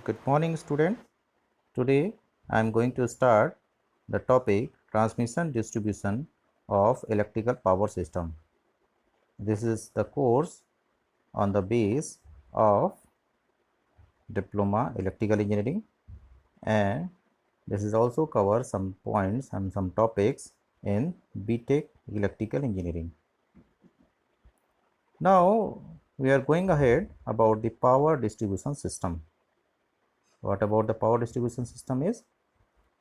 Good morning, student. Today I am going to start the topic transmission distribution of electrical power system. This is the course on the base of diploma electrical engineering, and this is also cover some points and some topics in BTech electrical engineering. Now we are going ahead about the power distribution system. What about the power distribution system is?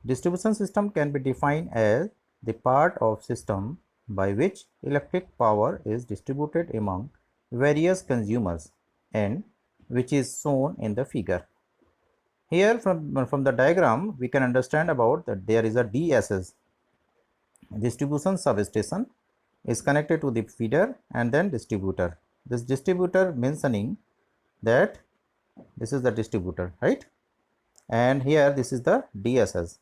Distribution system can be defined as the part of system by which electric power is distributed among various consumers and which is shown in the figure. Here from the diagram we can understand about that there is a DSS, distribution substation, is connected to the feeder and then distributor. This distributor mentioning that this is the distributor, right? And here this is the DSS,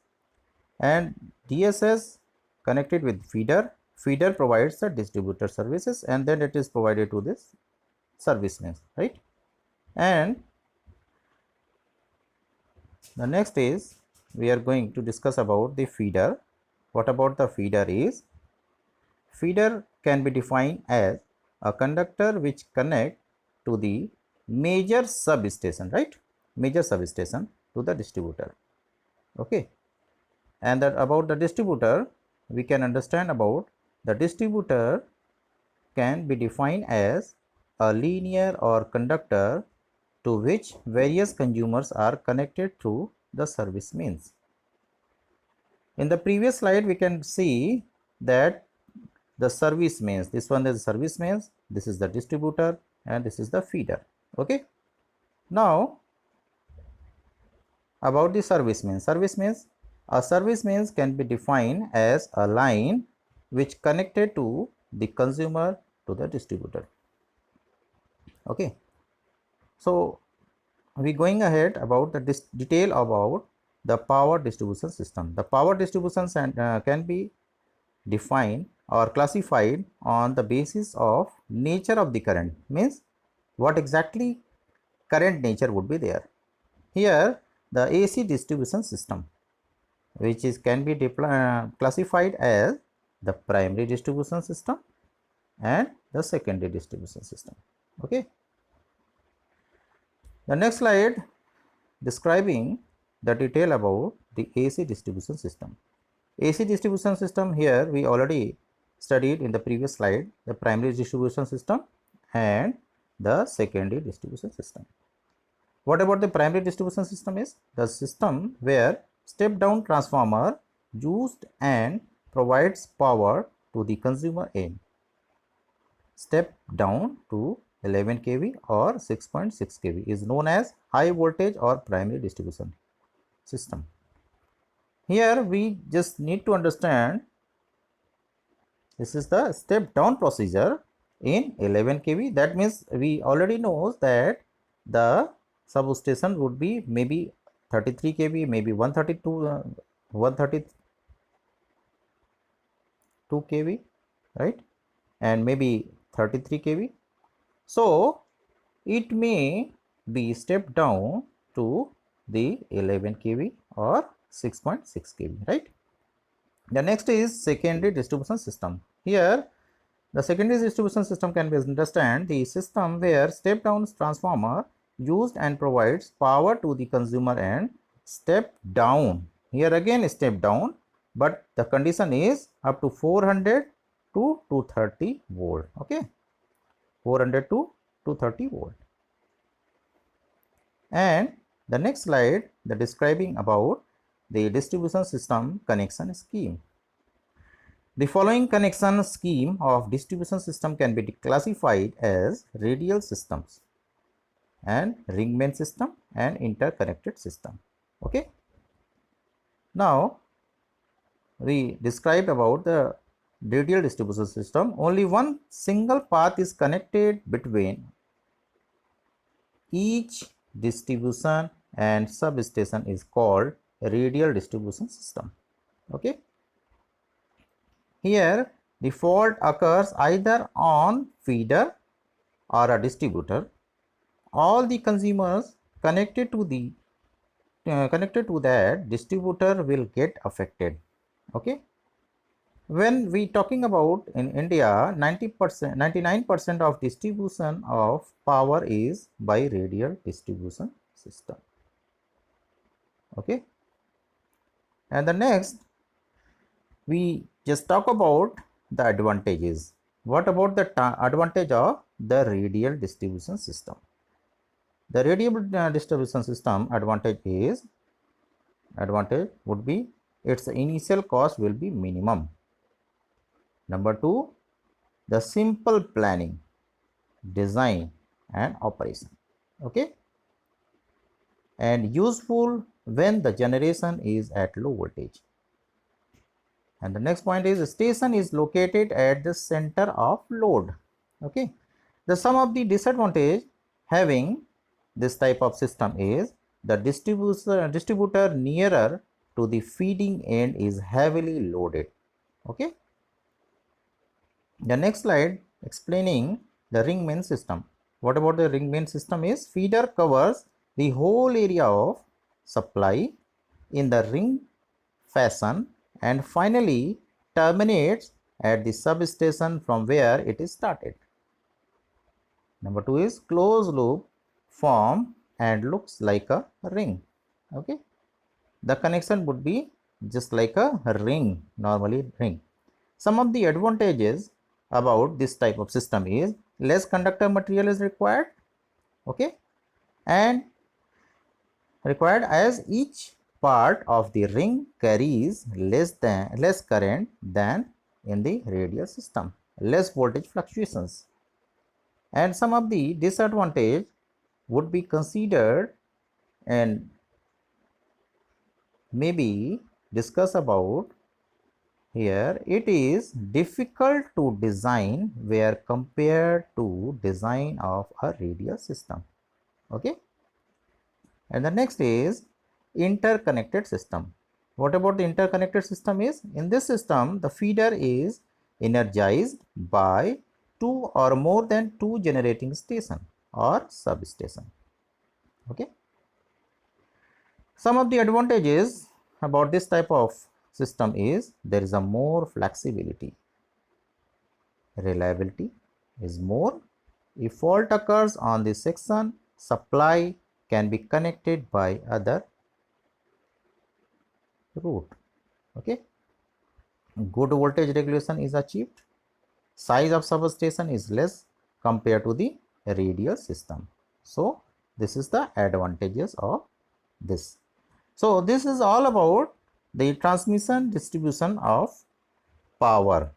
and DSS connected with feeder. Feeder provides the distributor services and then it is provided to this serviceman, right? And the next is we are going to discuss about the feeder. What about the feeder is? Feeder can be defined as a conductor which connect to the major substation, right? Major substation to the distributor. Okay. And that about the distributor, we can understand about the distributor can be defined as a linear or conductor to which various consumers are connected through the service means. In the previous slide, we can see that the service means, this one is service means, this is the distributor, and this is the feeder. Okay. Now about the service means. A service means can be defined as a line which connected to the consumer to the distributor. Okay. So we going ahead about the detail about the power distribution system. The power distribution can be defined or classified on the basis of nature of the current, means what exactly current nature would be there. Here the AC distribution system, which is can be classified as the primary distribution system and the secondary distribution system. Okay. The next slide describing the detail about the AC distribution system. AC distribution system, here we already studied in the previous slide the primary distribution system and the secondary distribution system. What about the primary distribution system is? The system where step down transformer used and provides power to the consumer end. Step down to 11 kV or 6.6 kV is known as high voltage or primary distribution system. Here we just need to understand this is the step down procedure in 11 kV. That means we already know that the substation would be maybe 33 kV, maybe 132 kV, right? And maybe 33 kV. So it may be stepped down to the 11 kV or 6.6 kV, right? The next is secondary distribution system. Here the secondary distribution system can be understand the system where step down transformer used and provides power to the consumer and step down. Here again step down, but the condition is up to 400 to 230 volt. Okay, 400 to 230 volt. And the next slide, the describing about the distribution system connection scheme. The following connection scheme of distribution system can be classified as radial systems and ring main system and interconnected system. Okay. Now we described about the radial distribution system. Only one single path is connected between each distribution and substation is called radial distribution system. Okay. Here the fault occurs either on feeder or a distributor. All the consumers connected to the connected to that, distributor will get affected. Okay. When we talking about in India, 90%, 99% of distribution of power is by radial distribution system. Okay. And the next, we just talk about the advantages. What about the advantage of the radial distribution system? The radial distribution system advantage would be its initial cost will be minimum. Number 2, the simple planning, design and operation. Okay, and useful when the generation is at low voltage. And the next point is, the station is located at the center of load. Okay, the sum of the disadvantage having this type of system is the distributor nearer to the feeding end is heavily loaded. Okay, the next slide explaining the ring main system. What about the ring main system is, feeder covers the whole area of supply in the ring fashion and finally terminates at the substation from where it is started. Number 2 is closed loop form and looks like a ring. Okay, the connection would be just like a ring, normally ring. Some of the advantages about this type of system is less conductor material is required. Okay, and required as each part of the ring carries less current than in the radial system, less voltage fluctuations. And some of the disadvantage would be considered and maybe discuss about here. It is difficult to design where compared to design of a radial system. Okay, and the next is interconnected system. What about the interconnected system is, in this system the feeder is energized by 2 or more than 2 generating station or substation. Okay, some of the advantages about this type of system is there is a more flexibility, reliability is more. If fault occurs on this section, supply can be connected by other route. Okay, good voltage regulation is achieved. Size of substation is less compared to the radial system. So this is the advantages of this. So this is all about the transmission distribution of power.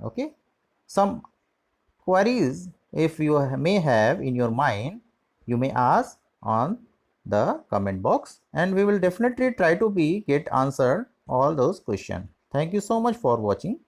Okay, some queries if you may have in your mind, you may ask on the comment box and we will definitely try to get answered all those questions. Thank you so much for watching.